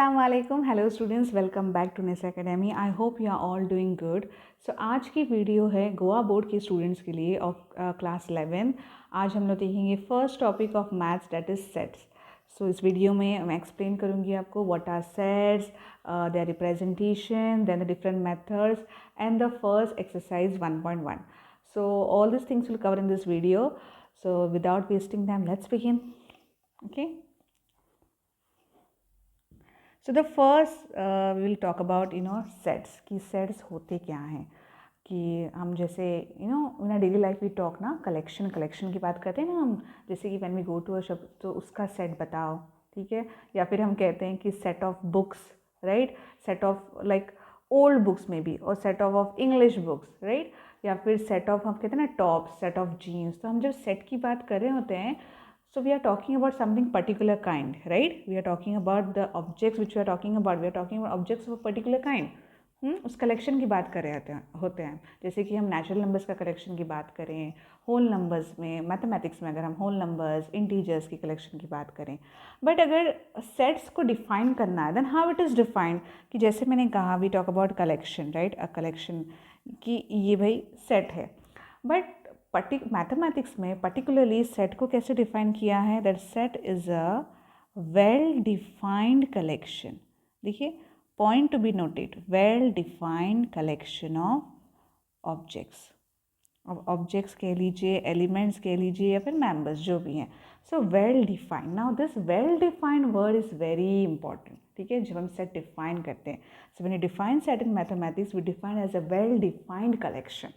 Assalamualaikum, hello students, welcome back to NIS Academy. I hope you are all doing good. So आज की video है Goa board के students के लिए of class 11. आज हम लोग देखेंगे first topic of maths that is sets. So इस वीडियो में मैं एक्सप्लेन करूँगी आपको what are sets, their representation, then the different methods and the first exercise 1.1. So all these things will cover in this video. So without wasting time, let's begin. Okay. So the first we will talk about sets कि sets होते क्या हैं. कि हम जैसे in daily life we talk ना collection की बात करते हैं ना हम, जैसे कि when we go to a shop तो उसका सेट बताओ, ठीक है. या फिर हम कहते हैं कि set of books, right, set of like old books में भी, और set of English books, right. या फिर सेट ऑफ हम कहते हैं ना टॉप, सेट ऑफ जीन्स. तो हम जब सेट की बात कर रहे होते हैं, so we are talking about something particular kind, right? We are talking about the objects which we are talking about. We are talking about objects of a particular kind. उस कलेक्शन की बात कर रहे होते हैं. जैसे कि हम नेचुरल नंबर्स का कलेक्शन की बात करें, होल नंबर्स में, मैथमेटिक्स में अगर हम होल नंबर्स, इंटीजर्स की कलेक्शन की बात करें. बट अगर सेट्स को डिफाइन करना है, then how it is defined. कि जैसे मैंने कहा we talk about collection, right, a collection कि ये भाई सेट है. बट मैथमेटिक्स में पर्टिकुलरली सेट को कैसे डिफाइन किया है, that set is a well defined collection. देखिए, point to be noted, well defined collection of objects. अब ऑब्जेक्ट्स कह लीजिए, एलिमेंट्स कह लीजिए, या फिर मेंबर्स जो भी हैं. So well defined. Now this well defined word is very important, ठीक है, जब हम सेट डिफाइन करते हैं. So when you define set in mathematics we define as a well defined collection.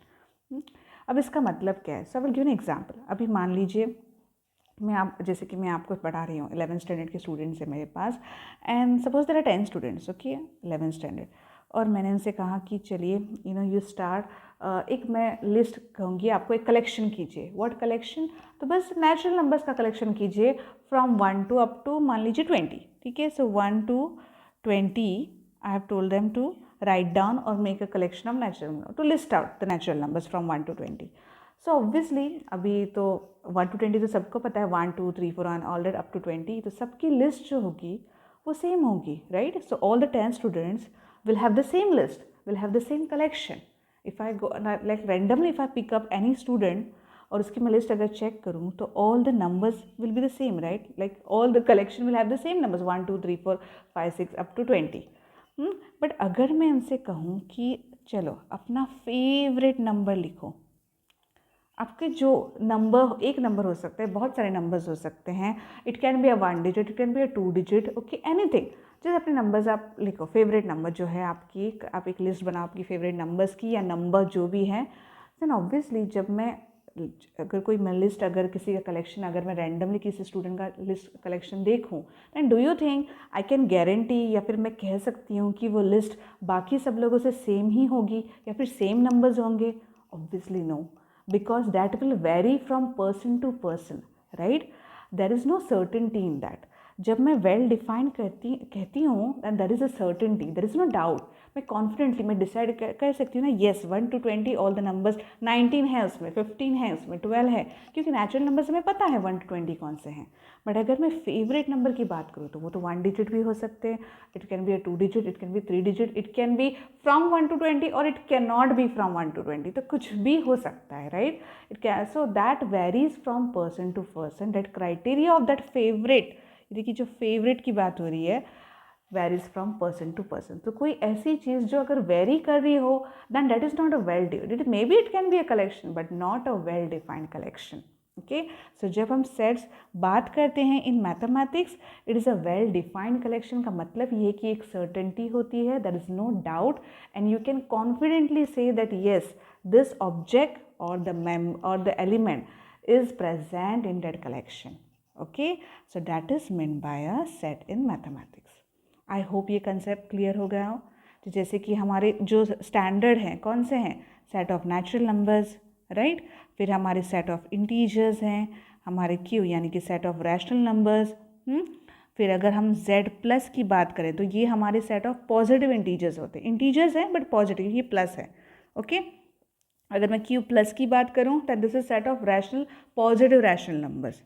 अब इसका मतलब क्या है? So I will give an example. अभी मान लीजिए जैसे कि मैं आपको पढ़ा रही हूँ, 11th स्टैंडर्ड के स्टूडेंट्स हैं मेरे पास, and suppose there are 10 students, okay, 11th standard. और मैंने उनसे कहा कि चलिए यू स्टार्ट, एक मैं लिस्ट कहूँगी आपको, एक कलेक्शन कीजिए. What collection? तो बस नेचुरल नंबर्स का कलेक्शन कीजिए फ्रॉम 1 to अप टू मान लीजिए 20, ठीक है. So 1 to 20 I have told them to write down or make a collection of natural numbers, to list out the natural numbers from 1 to 20. So obviously अभी तो 1 to 20 तो सबको पता है, 1 2 3 4 and all that up to 20. तो सबकी list जो होगी वो सेम होगी, right. So all the 10 students will have the same list, will have the same collection. If I go like randomly, if I pick up any student और उसकी मैं list अगर चेक करूँ तो all the numbers will be the same, right? Like all the collection will have the same numbers 1 2 3 4 5 6 up to 20. But अगर मैं उनसे कहूँ कि चलो अपना फेवरेट नंबर लिखो, आपके जो नंबर, एक नंबर हो सकता है, बहुत सारे नंबर्स हो सकते हैं. It can be a 1 digit, it can be a 2 digit, okay, anything. जैसे अपने नंबर्स आप लिखो, फेवरेट नंबर जो है आपकी, आप एक लिस्ट बनाओ आपकी फेवरेट नंबर्स की, या नंबर जो भी है. देन ऑब्वियसली जब मैं अगर कोई मैं लिस्ट, अगर किसी का कलेक्शन, अगर मैं रैंडमली किसी स्टूडेंट का लिस्ट कलेक्शन देखूं, then do you think I can guarantee, या फिर मैं कह सकती हूँ कि वो लिस्ट बाकी सब लोगों से सेम ही होगी या फिर सेम नंबर्स होंगे? Obviously no, because that will vary from person to person, right. There is no certainty in that. जब मैं वेल डिफाइंड कहती हूँ then there is a certainty, there is no doubt. मैं confidently मैं decide कर सकती हूँ ना, yes 1 to 20 all the numbers, 19 है उसमें, 15 है उसमें, 12 है, क्योंकि नेचुरल नंबर्स हमें पता है 1 to 20 कौन से हैं. बट अगर मैं फेवरेट नंबर की बात करूँ तो वो तो 1 डिजिट भी हो सकते हैं, it can be a 2 digit, it can be 3 digit, it can be from 1 to 20 और it can not be from 1 to 20. तो कुछ भी हो सकता है, right. It can, so that varies from person to person. That criteria of that favourite, देखिए जो favourite की बात हो रही है, varies from person to person. तो कोई ऐसी चीज़ जो अगर वेरी कर रही हो, then that is not a well defined, may be it can be a collection but not a well defined collection, okay. So जब हम सेट्स बात करते हैं in mathematics, it is a well defined collection. का मतलब ये कि एक सर्टेनिटी होती है, there is no doubt, and you can confidently say that yes this object और the element is present in that collection, okay. So that is mean by a set in mathematics. I hope ये concept clear हो गया हो. तो जैसे कि हमारे जो स्टैंडर्ड हैं कौन से हैं, set of natural numbers, right. फिर हमारे सेट ऑफ इंटीजर्स हैं, हमारे क्यू यानी कि सेट ऑफ रैशनल नंबर्स. फिर अगर हम z प्लस की बात करें तो ये हमारे सेट ऑफ पॉजिटिव इंटीजर्स होते हैं. इंटीजर्स हैं बट पॉजिटिव, ये प्लस है, ओके. अगर मैं क्यू प्लस की बात करूँ तो this is set of rational, positive rational numbers.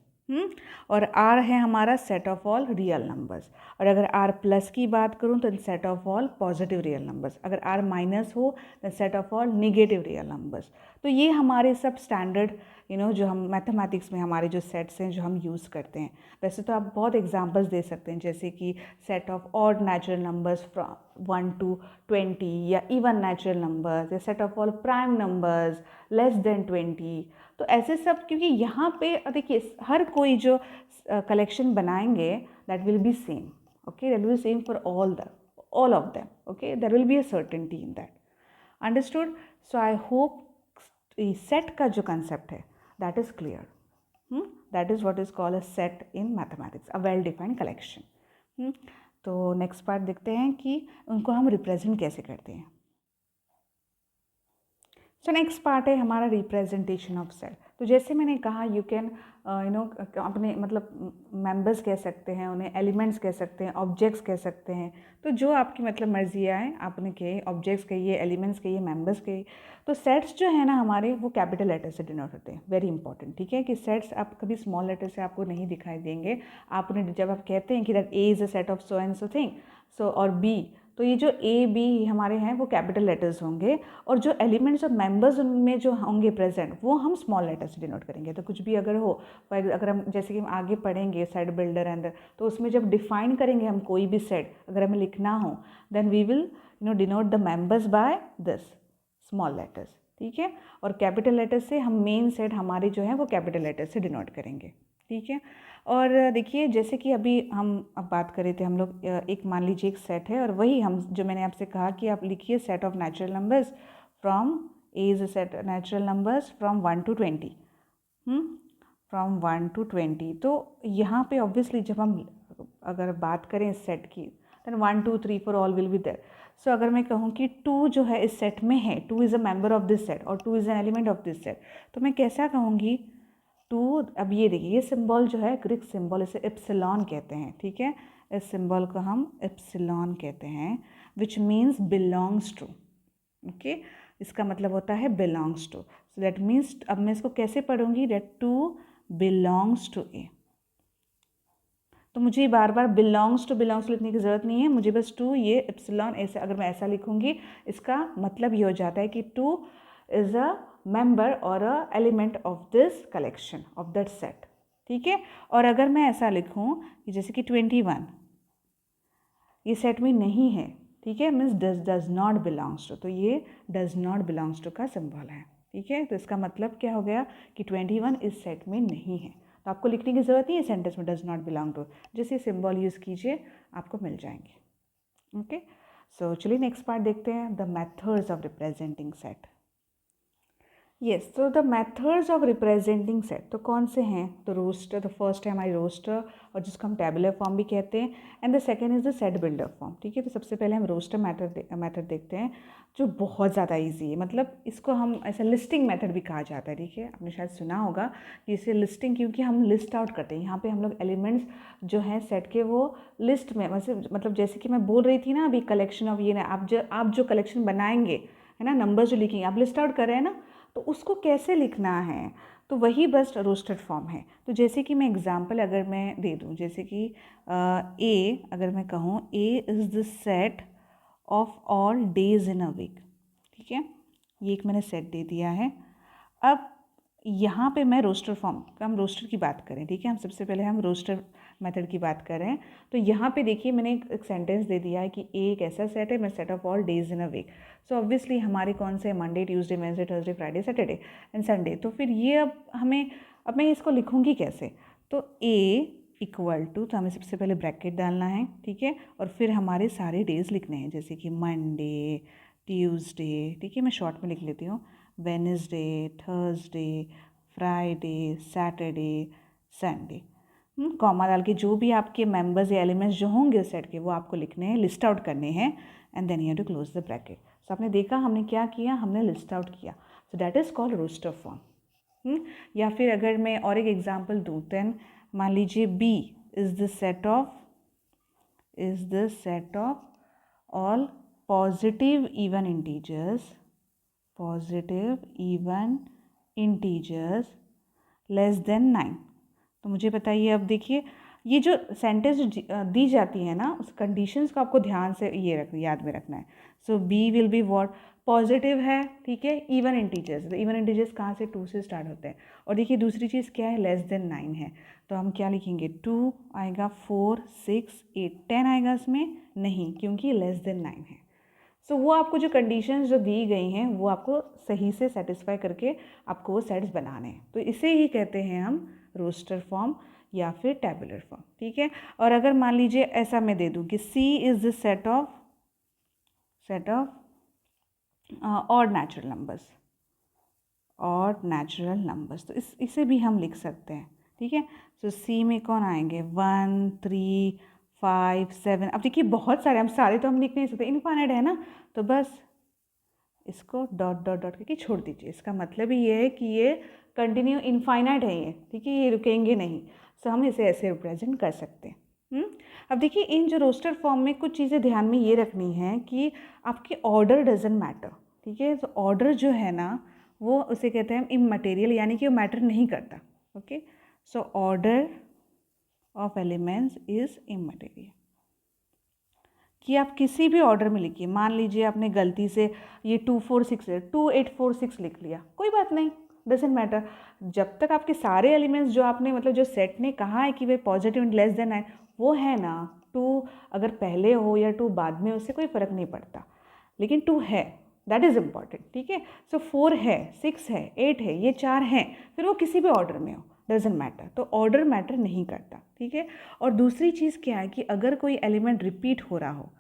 और R है हमारा set of all real numbers. और अगर R प्लस की बात करूँ तो set of all positive real numbers. अगर R माइनस हो तो set of all negative real numbers. तो ये हमारे सब स्टैंडर्ड जो हम मैथमेटिक्स में हमारे जो सेट्स हैं जो हम यूज़ करते हैं। वैसे तो आप बहुत एग्जांपल्स दे सकते हैं, जैसे कि set of odd natural numbers from 1 to 20, या इवन नेचुरल नंबर्स, या set of all prime numbers less then 20। तो ऐसे सब, क्योंकि यहाँ पे देखिए हर कोई जो कलेक्शन बनाएंगे that will be same, okay, that will be same for all of them, okay, there will be a certainty in that, understood? So I hope set का जो कंसेप्ट है that is clear. That is what is called a set in mathematics, a well defined collection. तो next part देखते हैं कि उनको हम represent कैसे करते हैं। सो नेक्स्ट पार्ट है हमारा रिप्रेजेंटेशन ऑफ सेट। तो जैसे मैंने कहा यू कैन अपने मतलब मेंबर्स कह सकते हैं, उन्हें एलिमेंट्स कह सकते हैं, ऑब्जेक्ट्स कह सकते हैं। तो जो आपकी मतलब मर्जी आए आपने कहे, ऑब्जेक्ट्स कहिए, एलिमेंट्स कहिए, मेंबर्स कहिए। तो सेट्स जो है ना हमारे वो कैपिटल लेटर से डिनोट होते हैं, वेरी इंपॉर्टेंट, ठीक है, कि सेट्स आप कभी स्मॉल लेटर से आपको नहीं दिखाई देंगे। आपने जब आप कहते हैं कि that A is a set of so and so thing, so और बी, तो ये जो ए बी हमारे हैं वो कैपिटल लेटर्स होंगे, और जो एलिमेंट्स और मेंबर्स उनमें जो होंगे प्रेजेंट वो हम स्मॉल लेटर से डिनोट करेंगे। तो कुछ भी अगर हो, अगर हम जैसे कि हम आगे पढ़ेंगे सेट बिल्डर अंदर, तो उसमें जब डिफाइन करेंगे हम कोई भी सेट अगर हमें लिखना हो, then we will denote the members by this small letters, ठीक है। और कैपिटल लेटर से हम मेन सेट हमारे जो है वो कैपिटल लेटर से डिनोट करेंगे, ठीक है। और देखिए जैसे कि अभी हम अब बात कर रहे थे हम लोग, एक मान लीजिए एक सेट है, और वही हम जो मैंने आपसे कहा कि आप लिखिए set of natural numbers from A is a set natural numbers from 1 to 20, from 1 to 20। तो यहाँ पे ऑब्वियसली जब हम अगर बात करें इस सेट की, then 1 2 3 4 all will be there. So अगर मैं कहूँ कि 2 जो है इस सेट में है, 2 is a member of this set और 2 is an element of this set, तो मैं कैसा कहूँगी 2। अब ये देखिए ये सिंबल जो है ग्रीक सिंबल, इसे एप्सिलॉन कहते हैं, ठीक है। इस सिंबल को हम एप्सिलॉन कहते हैं, which means belongs to, okay. इसका मतलब होता है belongs to. So that means अब मैं इसको कैसे पढ़ूंगी, दैट 2 बिलोंग्स टू ए। तो मुझे बार बार बिलोंग्स टू लिखने की ज़रूरत नहीं है, मुझे बस 2 ये एप्सिलॉन ऐसे अगर मैं ऐसा लिखूंगी, इसका मतलब ये हो जाता है कि 2 इज़ अ मेंबर और a element of this collection of that set, ठीक है। और अगर मैं ऐसा लिखूं कि जैसे कि 21 ये सेट में नहीं है, ठीक है, means does not belongs to, तो ये डज नॉट बिलोंग्स टू का सिंबल है, ठीक है। तो इसका मतलब क्या हो गया कि 21 इस सेट में नहीं है, तो आपको लिखने की ज़रूरत नहीं है सेंटेंस में डज नॉट बिलोंग टू, जैसे सिंबल यूज़ कीजिए आपको मिल जाएंगे, ओके। सो चलिए नेक्स्ट पार्ट देखते हैं, the methods of representing set. Yes, तो the methods of representing set तो कौन से हैं, तो रोस्टर, द फर्स्ट है हमारी रोस्टर, और जिसको हम टेबुलर फॉर्म भी कहते हैं, and the second is the set builder form, ठीक है। तो सबसे पहले हम रोस्टर मेथड देखते हैं, जो बहुत ज़्यादा इजी है, मतलब इसको हम ऐसा लिस्टिंग मेथड भी कहा जाता है, ठीक है। आपने शायद सुना होगा कि इसे लिस्टिंग, क्योंकि हम लिस्ट आउट करते हैं, यहाँ पे हम लोग एलिमेंट्स जो हैं सेट के वो लिस्ट में, वैसे मतलब जैसे कि मैं बोल रही थी ना अभी कलेक्शन ऑफ ये ना, आप जो कलेक्शन बनाएंगे है ना, नंबर जो लिखेंगे, आप लिस्ट आउट कर रहे हैं ना, तो उसको कैसे लिखना है, तो वही बस रोस्टेड फॉर्म है। तो जैसे कि मैं एग्जांपल अगर मैं दे दूं, जैसे कि ए अगर मैं कहूँ A is the set of all days in a week, ठीक है, ये एक मैंने सेट दे दिया है। अब यहाँ पे मैं रोस्टर फॉर्म, हम रोस्टर की बात करें, ठीक है, हम सबसे पहले हम रोस्टर मेथड की बात कर रहे हैं। तो यहाँ पे देखिए मैंने एक सेंटेंस दे दिया है कि ए एक ऐसा सेट है, मैं set of all days in a week. So obviously हमारे कौन से Monday Tuesday Wednesday Thursday Friday Saturday and Sunday. तो फिर ये अब मैं इसको लिखूँगी कैसे, तो ए इक्वल टू, तो हमें सबसे पहले ब्रैकेट डालना है, ठीक है, और फिर हमारे सारे डेज लिखने हैं, जैसे कि मंडे ट्यूसडे, ठीक है, मैं शॉर्ट में लिख लेती हूँ, Wednesday Thursday Friday Saturday Sunday, comma डाल के जो भी आपके मेंबर्स या एलिमेंट्स जो होंगे उस सेट के वो आपको लिखने हैं, लिस्ट आउट करने हैं, and then you have to close the bracket. So आपने देखा हमने क्या किया, हमने लिस्ट आउट किया, so that is called roster form. या फिर अगर मैं और एक एग्जांपल दूँ, देन मान लीजिए B is the set of all positive even integers less than 9, तो मुझे बताइए, अब देखिए ये जो सेंटेंस दी जाती है ना, उस कंडीशंस को आपको ध्यान से याद में रखना है। So B will be what, positive है, ठीक है, इवन इंटीजर्स। तो इवन इंटीजर्स कहाँ से, 2 से स्टार्ट होते हैं। और देखिए दूसरी चीज़ क्या है, लेस देन 9 है, तो हम क्या लिखेंगे, 2 आएगा, 4 6 8 10 आएगा इसमें नहीं, क्योंकि लेस देन 9 है। सो वो आपको जो कंडीशंस जो दी गई हैं वो आपको सही से सेटिस्फाई करके आपको वो सेट्स बनाने हैं। तो इसे ही कहते हैं हम रोस्टर फॉर्म या फिर टैबुलर फॉर्म, ठीक है। और अगर मान लीजिए ऐसा मैं दे दूँ कि C is the set of और नेचुरल नंबर्स, तो इसे भी हम लिख सकते हैं, ठीक है। तो C में कौन आएंगे, 1 3 5 7। अब देखिए बहुत सारे, हम सारे तो हम लिख नहीं सकते, इनफाइनाइट है ना, तो बस इसको डॉट डॉट डॉट करके छोड़ दीजिए। इसका मतलब ही ये है कि ये कंटिन्यू इनफाइनाइट है ये, ठीक है, ये रुकेंगे नहीं। सो हम इसे ऐसे रिप्रेजेंट कर सकते हैं। अब देखिए इन जो रोस्टर फॉर्म में कुछ चीज़ें ध्यान में ये रखनी है कि आपके ऑर्डर डजेंट मैटर, ठीक है। तो ऑर्डर जो है ना वो उसे कहते हैं इममटेरियल, यानी कि वो मैटर नहीं करता। Okay, so order of elements is immaterial. कि आप किसी भी ऑर्डर में लिखिए, मान लीजिए आपने गलती से ये 2 4 6 2 8 4 6 लिख लिया, कोई बात नहीं, डजेंट मैटर। जब तक आपके सारे एलिमेंट्स जो आपने मतलब जो सेट ने कहा है कि वे पॉजिटिव एंड लेस देन है वो है ना, 2 अगर पहले हो या 2 बाद में, उससे कोई फ़र्क नहीं पड़ता, लेकिन 2 है, दैट इज़ इम्पॉर्टेंट, ठीक है। सो 4 है, 6 है, 8 है, ये 4 हैं, फिर वो किसी भी ऑर्डर में हो, डजेंट मैटर। तो ऑर्डर मैटर नहीं करता, ठीक है। और दूसरी चीज़ क्या है कि अगर कोई एलिमेंट रिपीट हो रहा हो,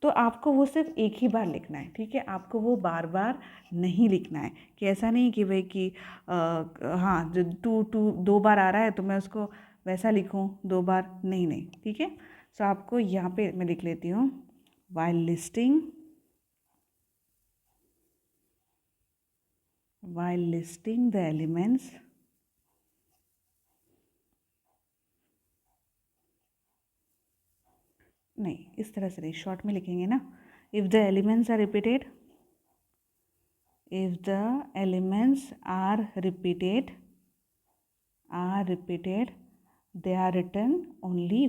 तो आपको वो सिर्फ एक ही बार लिखना है, ठीक है। आपको वो बार बार नहीं लिखना है, कि ऐसा नहीं कि भाई कि हाँ जो 2 2 बार आ रहा है तो मैं उसको वैसा लिखूँ 2 बार, नहीं नहीं, ठीक है। सो आपको यहाँ पे मैं लिख लेती हूँ, while listing the elements, नहीं इस तरह से नहीं, शॉर्ट में लिखेंगे ना, if the elements are repeated, they are written only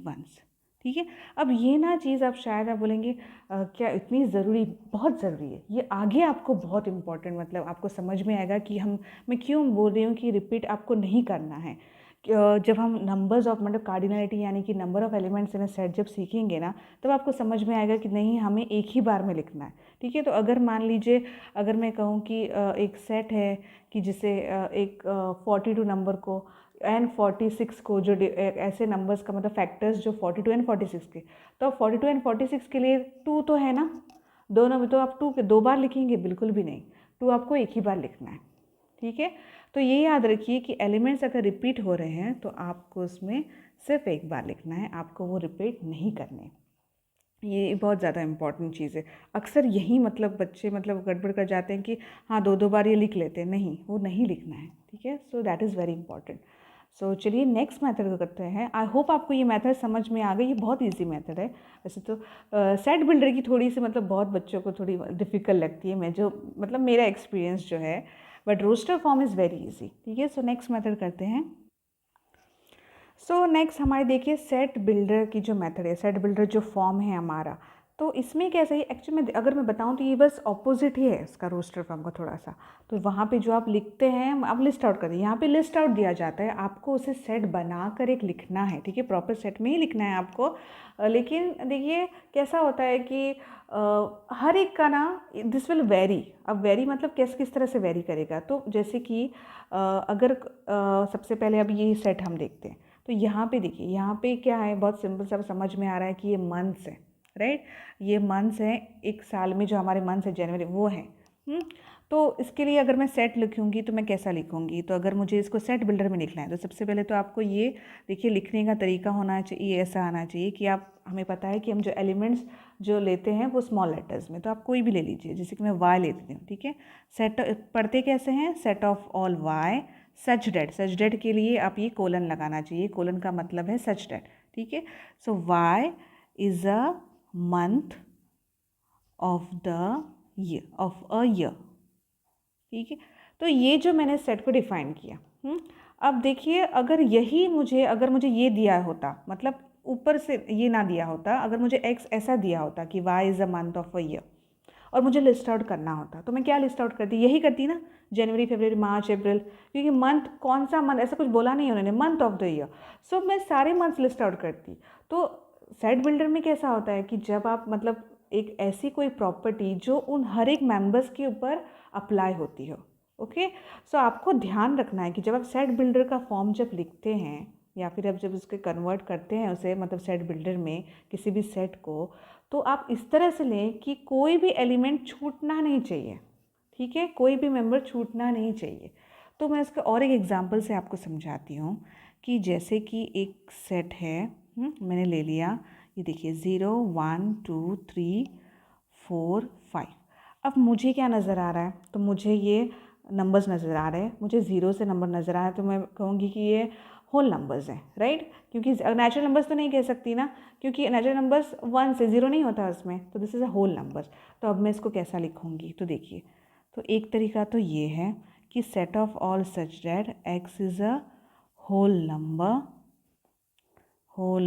once, ठीक है। अब ये ना चीज़ आप शायद आप बोलेंगे क्या इतनी ज़रूरी, बहुत ज़रूरी है ये, आगे आपको बहुत इंपॉर्टेंट, मतलब आपको समझ में आएगा कि मैं क्यों बोल रही हूँ कि रिपीट आपको नहीं करना है। जब हम नंबर्स ऑफ मतलब कार्डिनलिटी यानी कि number of elements in a set जब सीखेंगे ना, तब आपको समझ में आएगा कि नहीं हमें एक ही बार में लिखना है, ठीक है। तो अगर मान लीजिए अगर मैं कहूँ कि एक सेट है कि जिसे एक 42 नंबर को एंड 46 को, जो ऐसे नंबर्स का मतलब फैक्टर्स जो 42 एंड 46 के, तो अब 42 एंड 46 के लिए 2 तो है ना, दोनों में, तो आप 2 के 2 बार लिखेंगे, बिल्कुल भी नहीं, 2 आपको एक ही बार लिखना है, ठीक है। तो ये याद रखिए कि एलिमेंट्स अगर रिपीट हो रहे हैं तो आपको उसमें सिर्फ एक बार लिखना है, आपको वो रिपीट नहीं करने। ये बहुत ज़्यादा इंपॉर्टेंट चीज़ है। अक्सर यही मतलब बच्चे मतलब गड़बड़ कर जाते हैं कि हाँ 2 2 बार ये लिख लेते हैं, नहीं वो नहीं लिखना है, ठीक है। So that is very important. So चलिए नेक्स्ट मेथड को करते हैं। आई होप आपको ये मेथड समझ में आ गई, ये बहुत इजी मेथड है। वैसे तो सेट बिल्डर की थोड़ी सी मतलब बहुत बच्चों को थोड़ी डिफ़िकल्ट लगती है, मैं जो मतलब मेरा एक्सपीरियंस जो है, but roster form is very easy, ठीक है। सो नेक्स्ट मेथड करते हैं। सो नेक्स्ट हमारे देखिए सेट बिल्डर की जो मेथड है, सेट बिल्डर जो फॉर्म है हमारा, तो इसमें कैसे है एक्चुअली में, अगर मैं बताऊं तो ये बस ऑपोजिट ही है इसका रोस्टर फॉर्म का थोड़ा सा। तो वहाँ पे जो आप लिखते हैं, आप लिस्ट आउट करें, यहाँ पे लिस्ट आउट दिया जाता है, आपको उसे सेट बनाकर एक लिखना है, ठीक है, प्रॉपर सेट में ही लिखना है आपको। लेकिन देखिए कैसा होता है कि हर एक का ना दिस विल वेरी। अब वेरी मतलब किस तरह से वेरी करेगा, तो जैसे कि अगर सबसे पहले अब ये सेट हम देखते हैं, तो यहाँ पे देखिए, यहाँ पे क्या है, बहुत सिंपल सा समझ में आ रहा है कि ये मंथ्स है, राइट। ये मंथ्स हैं, एक साल में जो हमारे मंथ्स है जनवरी वो है। तो इसके लिए अगर मैं सेट लिखूँगी तो मैं कैसा लिखूँगी, तो अगर मुझे इसको सेट बिल्डर में लिखना है तो सबसे पहले तो आपको ये देखिए लिखने का तरीका होना चाहिए, ऐसा आना चाहिए कि आप, हमें पता है कि हम जो एलिमेंट्स जो लेते हैं वो स्मॉल लेटर्स में, तो आप कोई भी ले लीजिए, जैसे कि मैं वाई लेती हूँ, ठीक है। सेट पढ़ते कैसे हैं, set of all y such that के लिए आप ये कोलन लगाना चाहिए, कोलन का मतलब है सच डेट, ठीक है। So Y is a month of the year, of a year, ठीक है। तो ये जो मैंने सेट को डिफाइन किया। अब देखिए, अगर मुझे ये दिया होता, मतलब ऊपर से ये ना दिया होता, अगर मुझे एक्स ऐसा दिया होता कि y is a month of a year और मुझे लिस्ट आउट करना होता, तो मैं क्या लिस्ट आउट करती, यही करती ना, जनवरी, फरवरी, मार्च, अप्रैल, क्योंकि मंथ कौन सा मंथ ऐसा कुछ बोला नहीं उन्होंने, मंथ ऑफ द ईयर। सो मैं सारे मंथ्स लिस्ट आउट करती। तो सेट बिल्डर में कैसा होता है कि जब आप मतलब एक ऐसी कोई प्रॉपर्टी जो उन हर एक मेंबर्स के ऊपर अप्लाई होती हो, ओके। सो आपको ध्यान रखना है कि जब आप सेट बिल्डर का फॉर्म जब लिखते हैं या फिर आप जब उसके कन्वर्ट करते हैं उसे, मतलब सेट बिल्डर में किसी भी सेट को, तो आप इस तरह से लें कि कोई भी एलिमेंट छूटना नहीं चाहिए, ठीक है, कोई भी मेंबर छूटना नहीं चाहिए। तो मैं इसका और एक एग्जांपल से आपको समझाती हूँ कि जैसे कि एक सेट है, मैंने ले लिया, ये देखिए 0 1 2 3 4 5। अब मुझे क्या नज़र आ रहा है, तो मुझे ये नंबर्स नज़र आ रहे हैं, मुझे 0 से नंबर नज़र आ रहा है, तो मैं कहूँगी कि ये होल नंबर्स हैं, राइट, क्योंकि नेचुरल नंबर्स तो नहीं कह सकती ना, क्योंकि नेचुरल नंबर्स 1 से 0 नहीं होता उसमें, तो this is a whole number. तो अब मैं इसको कैसा लिखूँगी, तो देखिए, तो एक तरीका तो ये है कि set of all such that x is a whole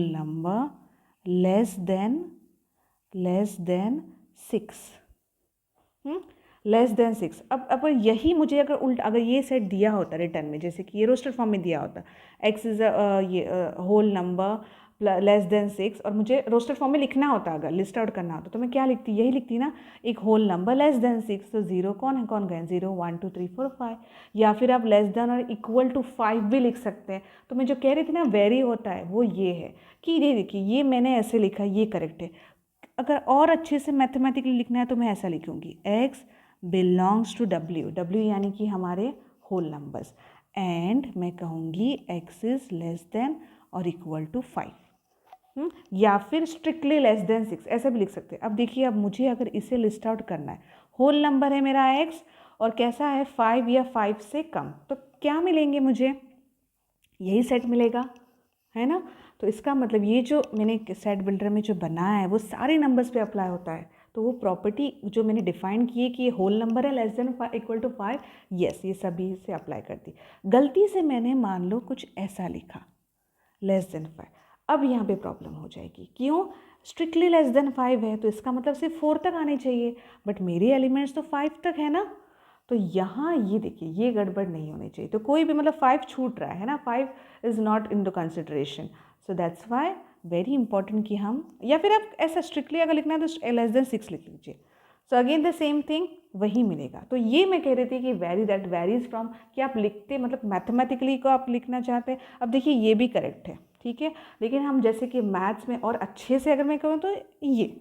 number less than 6, less than 6। अब यही मुझे अगर ये सेट दिया होता रिटर्न में, जैसे कि ये रोस्टर फॉर्म में दिया होता, एक्स इज़ ये होल नंबर लेस देन 6, और मुझे रोस्टर फॉर्म में लिखना होता, अगर लिस्ट आउट करना होता, तो मैं क्या लिखती, यही लिखती ना, एक होल नंबर लेस देन 6। तो 0 कौन गए, 0 1 2 3 4 5, या फिर आप लेस देन और इक्वल टू 5 भी लिख सकते हैं। तो मैं जो कह रही थी ना वेरी होता है, वो ये है कि ये देखिए, ये मैंने ऐसे लिखा, ये करेक्ट है। अगर और अच्छे से मैथमेटिकली लिखना है तो मैं ऐसा लिखूंगी, एक्स बिलोंग्स टू डब्ल्यू यानी कि हमारे होल नंबर्स, एंड मैं कहूँगी एक्स इज लेस देन और इक्वल टू 5, या फिर स्ट्रिक्टली लेस देन 6, ऐसा भी लिख सकते हैं। अब देखिए, अब मुझे अगर इसे लिस्ट आउट करना है, होल नंबर है मेरा एक्स और कैसा है 5 या 5 से कम, तो क्या मिलेंगे मुझे, यही सेट मिलेगा, है ना। तो इसका मतलब ये जो मैंने सेट बिल्डर में जो बनाया है वो सारे नंबर्स पे अप्लाई होता है। तो वो प्रॉपर्टी जो मैंने डिफाइन की है कि ये होल नंबर है less than equal to 5, yes, ये सभी से अप्लाई करती। गलती से मैंने मान लो कुछ ऐसा लिखा, लेस देन 5, अब यहाँ पे प्रॉब्लम हो जाएगी। क्यों, स्ट्रिक्टली लेस देन 5 है तो इसका मतलब सिर्फ 4 तक आने चाहिए, बट मेरे एलिमेंट्स तो 5 तक है ना। तो यहाँ ये देखिए, ये गड़बड़ नहीं होनी चाहिए। तो कोई भी मतलब 5 छूट रहा है ना, 5 is not in the consideration. So that's why very important कि हम, या फिर आप ऐसा स्ट्रिक्टली अगर लिखना है तो लेस देन 6 लिख लीजिए। So again the same thing वही मिलेगा। तो ये मैं कह रही थी कि दैट वेरीज फ्रॉम, कि आप लिखते मतलब मैथमेटिकली को आप लिखना चाहते हैं। अब देखिए, ये भी करेक्ट है, ठीक है, लेकिन हम जैसे कि मैथ्स में और अच्छे से अगर मैं कहूँ तो ये,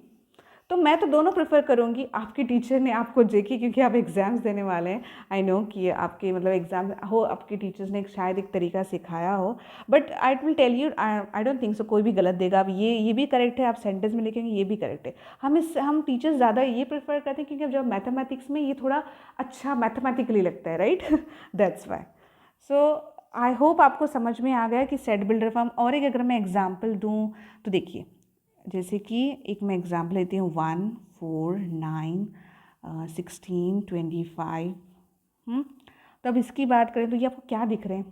तो मैं तो दोनों प्रेफर करूँगी। आपकी टीचर ने आपको देखी, क्योंकि आप एग्ज़ाम्स देने वाले हैं, आई नो कि आपके मतलब एग्ज़ाम हो, आपकी टीचर्स ने शायद एक तरीका सिखाया हो, but I will tell you, I don't think so कोई भी गलत देगा। अब ये भी करेक्ट है, आप सेंटेंस में लिखेंगे ये भी करेक्ट है। हम टीचर्स ज़्यादा ये प्रेफर करते हैं क्योंकि जब मैथमेटिक्स में ये थोड़ा अच्छा मैथमेटिकली लगता है, right, that's why. So I hope आपको समझ में आ गया कि सेट बिल्डर फॉर्म। और एक अगर मैं एग्जाम्पल दूँ तो देखिए, जैसे कि एक मैं एग्जाम्पल लेती हूँ 1 4 9 16 25। तो अब इसकी बात करें तो ये आपको क्या दिख रहे हैं,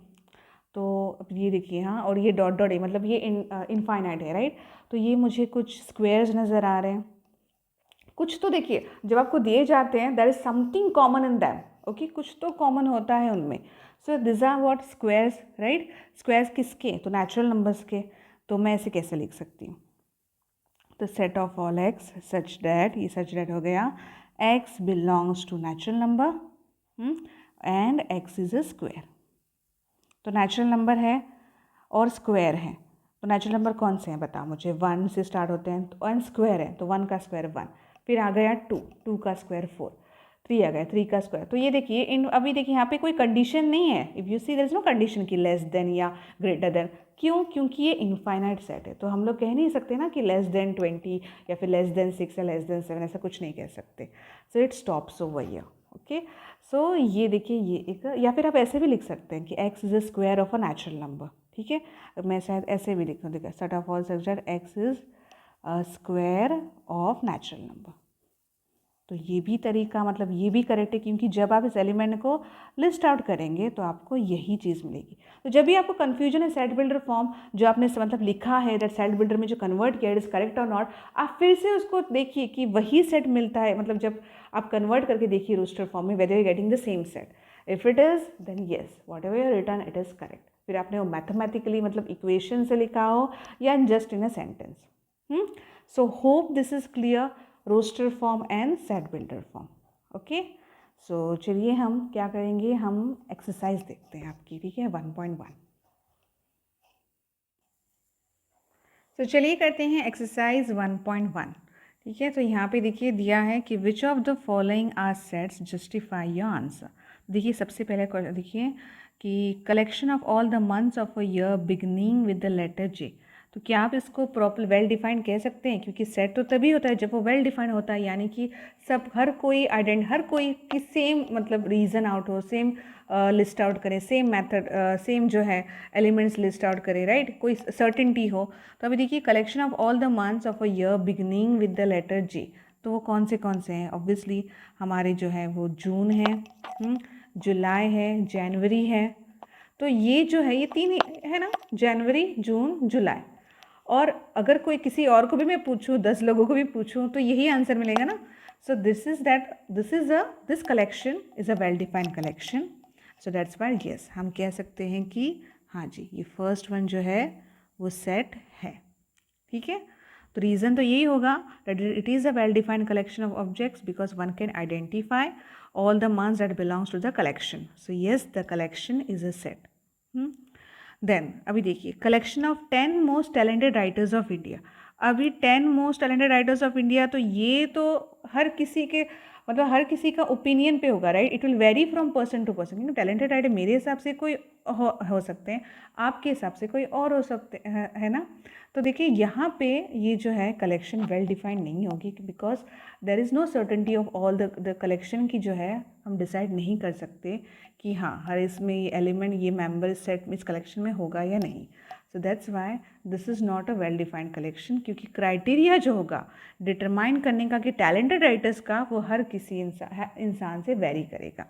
तो अब ये देखिए, हाँ, और ये डॉट डॉट है, मतलब ये इनफाइनाइट है, राइट। तो ये मुझे कुछ स्क्वेयर्स नज़र आ रहे हैं, कुछ तो देखिए जब आपको दिए जाते हैं there is something common in them, okay, कुछ तो कॉमन होता है उनमें। So this are what, squares, right. Squares किसके, तो नेचुरल नंबर्स के। तो मैं इसे कैसे लिख सकती हूँ, तो set of all x such that, ये सच डैट हो गया, x belongs to natural number and x is a square. तो नेचुरल नंबर है और स्क्वायर है, तो नेचुरल नंबर कौन से हैं बताओ मुझे, 1 से स्टार्ट होते हैं, तो 1 स्क्वायर है, तो 1 का स्क्वायर 1, फिर आ गया 2, 2 का स्क्वायर 4, 3 आ गया, 3 का स्क्वायर। तो ये देखिए, अभी देखिए यहाँ पे कोई कंडीशन नहीं है, if you see there is no condition कि लेस देन या ग्रेटर देन। क्यों, क्योंकि ये इनफाइनाइट सेट है, तो हम लोग कह नहीं सकते ना कि लेस देन 20 या फिर लेस देन 6 या लेस देन 7, ऐसा कुछ नहीं कह सकते। So it stops over here, okay. So ये देखिए, ये एक, या फिर आप ऐसे भी लिख सकते हैं कि x is a square of a natural number, ठीक है। मैं शायद ऐसे भी लिखूँ, देखिए, set of all such that x is square of natural number. तो ये भी तरीका मतलब ये भी करेक्ट है, क्योंकि जब आप इस एलिमेंट को लिस्ट आउट करेंगे तो आपको यही चीज़ मिलेगी। तो जब भी आपको कन्फ्यूजन है सेट बिल्डर फॉर्म जो आपने मतलब लिखा है दैट सेट बिल्डर में जो कन्वर्ट किया इट इज़ करेक्ट और नॉट, आप फिर से उसको देखिए कि वही सेट मिलता है, मतलब जब आप कन्वर्ट करके देखिए रोस्टर फॉर्म में whether you getting the same set. If it is then yes whatever your return it is correct. फिर आपने वो मैथमेटिकली मतलब इक्वेशन से लिखा हो या just in a sentence. So hope this is clear, roster form and set builder form. Okay, so चलिए हम क्या करेंगे, हम एक्सरसाइज देखते हैं आपकी, ठीक है, 1.1। तो चलिए करते हैं एक्सरसाइज 1.1, ठीक है। तो यहाँ पे देखिए दिया है कि which of the following are sets justify your answer. देखिए सबसे पहले देखिए कि collection of all the months of a year beginning with the letter J. तो क्या आप इसको प्रॉपर वेल डिफाइंड कह सकते हैं, क्योंकि सेट तो तभी होता है जब वो वेल डिफाइंड होता है, यानी कि सब हर कोई की सेम मतलब रीज़न आउट हो, सेम लिस्ट आउट करें, सेम मेथड सेम जो है एलिमेंट्स लिस्ट आउट करें, राइट, कोई सर्टिनिटी हो। तो अभी देखिए collection of all the months of a year beginning with the letter J, तो वो कौन से हैं, ऑब्वियसली हमारे जो है वो जून है, जुलाई है, जनवरी है। तो ये जो है ये तीन है ना, जनवरी, जून, जुलाई। और अगर कोई किसी और को भी मैं पूछूं, 10 लोगों को भी पूछूं, तो यही आंसर मिलेगा ना। So this collection is a well defined collection. So that's why yes हम कह सकते हैं कि हाँ जी ये फर्स्ट वन जो है वो सेट है, ठीक है। तो रीज़न तो यही होगा that it is a well defined collection of objects because one can identify all the months that belongs to the collection. So yes, the collection is a set. Then अभी देखिए collection of 10 most talented writers of India. अभी 10 most talented writers of India, तो ये तो हर किसी के मतलब हर किसी का ओपिनियन पे होगा, right. It will vary from person to person, क्योंकि टैलेंटेड राइटर मेरे हिसाब से कोई हो सकते हैं, आपके हिसाब से कोई और हो सकते है ना। तो देखिए यहाँ पे ये जो है कलेक्शन वेल डिफाइंड नहीं होगी, because there is no certainty of all the collection की जो है हम डिसाइड नहीं कर सकते कि हाँ हर इसमें ये एलिमेंट ये मेंबर सेट इस कलेक्शन में होगा या नहीं। So that's why this is not a well defined collection, क्योंकि क्राइटेरिया जो होगा डिटरमाइन करने का कि टैलेंटेड राइटर्स का वो हर किसी इंसान से वेरी करेगा।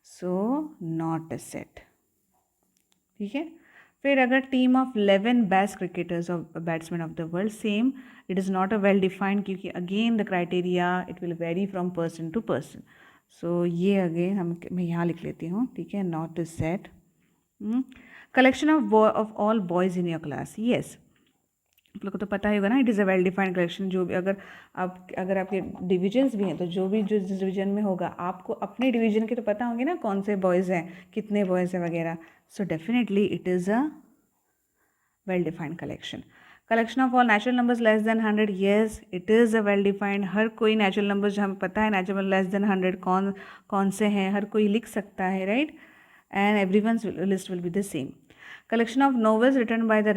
सो नॉट अ सेट, ठीक है। फिर अगर team of 11 best cricketers of batsman of the world, same it is not a well defined, क्योंकि again the criteria it will vary from person to person. So ये again मैं यहाँ लिख लेती हूँ, ठीक है, not is set. Collection of all boys in your class, yes आप लोग को तो पता ही होगा ना, it is a well defined collection. जो भी अगर आपके डिविजन्स भी हैं तो जो भी जिस डिवीजन में होगा आपको अपने डिवीजन के तो पता होंगे ना, कौन से बॉयज़ हैं, कितने बॉयज़ हैं वगैरह। So definitely it is a well defined collection. Collection of all natural numbers less than 100, yes it is a well defined. हर कोई नेचुरल नंबर्स जो हमें पता है नेचुरल लेस देन 100 कौन से हैं, हर कोई लिख सकता है, right, and everyone's list will be the same. Collection of novels written by the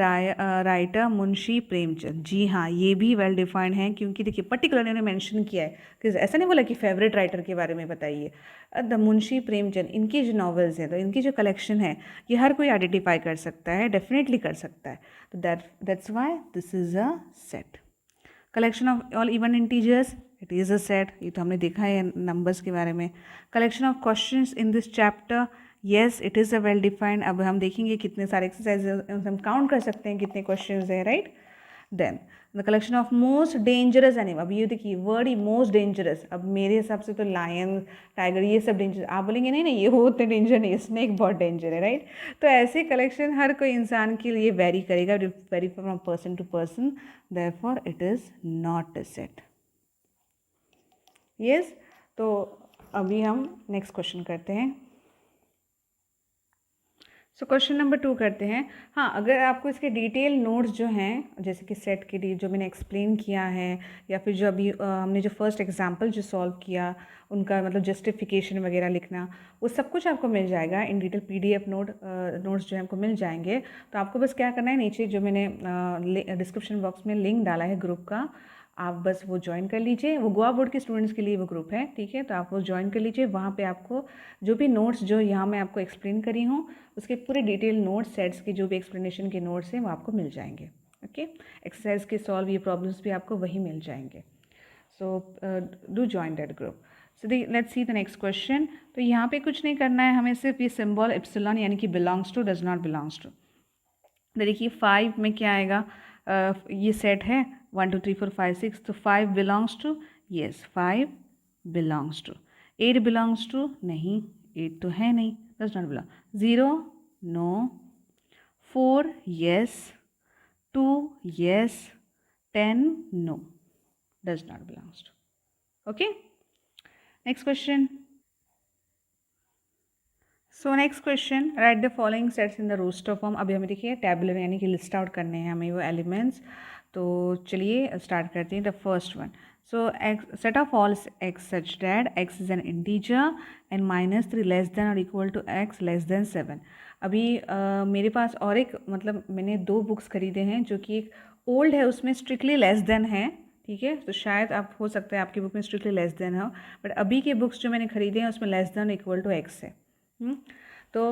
writer Munshi Premchand, जी हाँ ये भी वेल डिफाइंड है, क्योंकि देखिए पर्टिकुलरली उन्होंने मेंशन किया है कि ऐसा नहीं बोला कि फेवरेट राइटर के बारे में बताइए। द मुंशी प्रेमचंद इनकी जो नॉवेल्स हैं तो इनकी जो कलेक्शन है ये हर कोई आइडेंटिफाई कर सकता है, डेफिनेटली कर सकता है। तो that's why this is a set. Collection of all even integers, it is a set, ये तो हमने देखा है नंबर्स के बारे में। Collection of questions in this chapter, yes it is a well defined. अब हम देखेंगे कितने सारे एक्सरसाइज हम काउंट कर सकते हैं कितने क्वेश्चंस हैं, right. Then the collection of most dangerous animal, अब ये देखिए वर्ड ही मोस्ट डेंजरस, अब मेरे हिसाब से तो लायन, टाइगर ये सब डेंजर, आप बोलेंगे नहीं नहीं ये वो उतने डेंजर नहीं है, स्नेक बहुत डेंजर है, राइट। तो ऐसे कलेक्शन हर कोई इंसान के लिए वेरी करेगा, vary from person to person, therefore it is not a set, yes. तो अभी हम नेक्स्ट क्वेश्चन करते हैं। सो क्वेश्चन नंबर 2 करते हैं। हाँ अगर आपको इसके डिटेल नोट्स जो हैं जैसे कि सेट के लिए जो मैंने एक्सप्लेन किया है, या फिर जो अभी हमने जो फर्स्ट एग्जांपल जो सॉल्व किया उनका मतलब जस्टिफिकेशन वगैरह लिखना, वो सब कुछ आपको मिल जाएगा इन डिटेल PDF नोट्स जो है आपको मिल जाएंगे। तो आपको बस क्या करना है, नीचे जो मैंने डिस्क्रिप्शन बॉक्स में लिंक डाला है ग्रुप का, आप बस वो ज्वाइन कर लीजिए। वो गोवा बोर्ड के स्टूडेंट्स के लिए वो ग्रुप है, ठीक है, तो आप वो ज्वाइन कर लीजिए। वहाँ पे आपको जो भी नोट्स जो यहाँ मैं आपको एक्सप्लेन करी हूँ उसके पूरे डिटेल नोट्स, सेट्स के जो भी एक्सप्लेनेशन के नोट्स हैं वो आपको मिल जाएंगे। ओके, एक्सरसाइज के सॉल्व ये प्रॉब्लम्स भी आपको वही मिल जाएंगे। So do join that group. So let's see the next question. तो यहाँ पे कुछ नहीं करना है हमें, सिर्फ ये सिंबल एप्सिलॉन यानी कि belongs to, does not belongs to. देखिए 5 में क्या आएगा, ये सेट है 1 2 3 4 5 6, तो 5 belongs to, yes 5 belongs to. 8 belongs to, नहीं 8 तो है नहीं, does not belong. 0 no. 4 yes. 2 yes. 10 no, does not belongs to. Okay, next question. So next question, write the following sets in the roster form. अभी हमें देखिए tabular यानी कि list out करने हैं हमें वो एलिमेंट्स. तो चलिए स्टार्ट करते हैं. The first one, so set of all x such that x is an integer and -3 less than और equal to x less than 7. अभी मेरे पास और एक मतलब मैंने 2 बुक्स खरीदे हैं जो कि एक ओल्ड है, उसमें स्ट्रिक्टली लेस देन है, ठीक है. तो शायद आप हो सकता है आपकी बुक में स्ट्रिक्टली लेस देन हो, बट अभी के बुक्स जो मैंने खरीदे हैं उसमें less than equal to x है. तो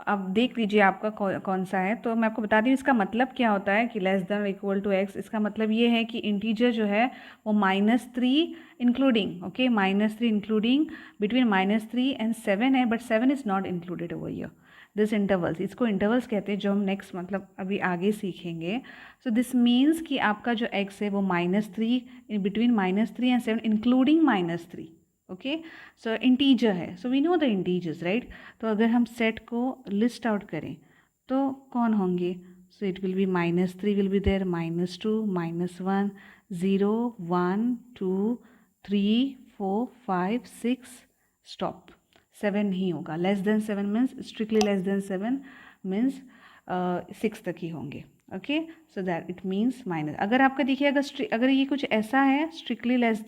अब देख लीजिए आपका कौन सा है. तो मैं आपको बता दूँ इसका मतलब क्या होता है कि less than equal to x. इसका मतलब ये है कि इंटीजर जो है वो -3 including, okay, -3 including between -3 and 7 है, but 7 is not included over here. This intervals, इसको इंटरवल्स कहते हैं, जो हम नेक्स्ट मतलब अभी आगे सीखेंगे. सो दिस मीन्स कि आपका जो एक्स है वो -3 between -3 and 7 including -3. Okay, so integer है. So we know the integers, right. तो अगर हम सेट को लिस्ट आउट करें तो कौन होंगे. So it will be -3 will be there, -2 -1 0 1 2 3 4 5 6 stop. 7 नहीं होगा. Less than 7 means strictly less than 7 means 6 तक ही होंगे. Okay, so that it means minus. अगर आपका देखिए अगर ये कुछ ऐसा है स्ट्रिक्टली लेस,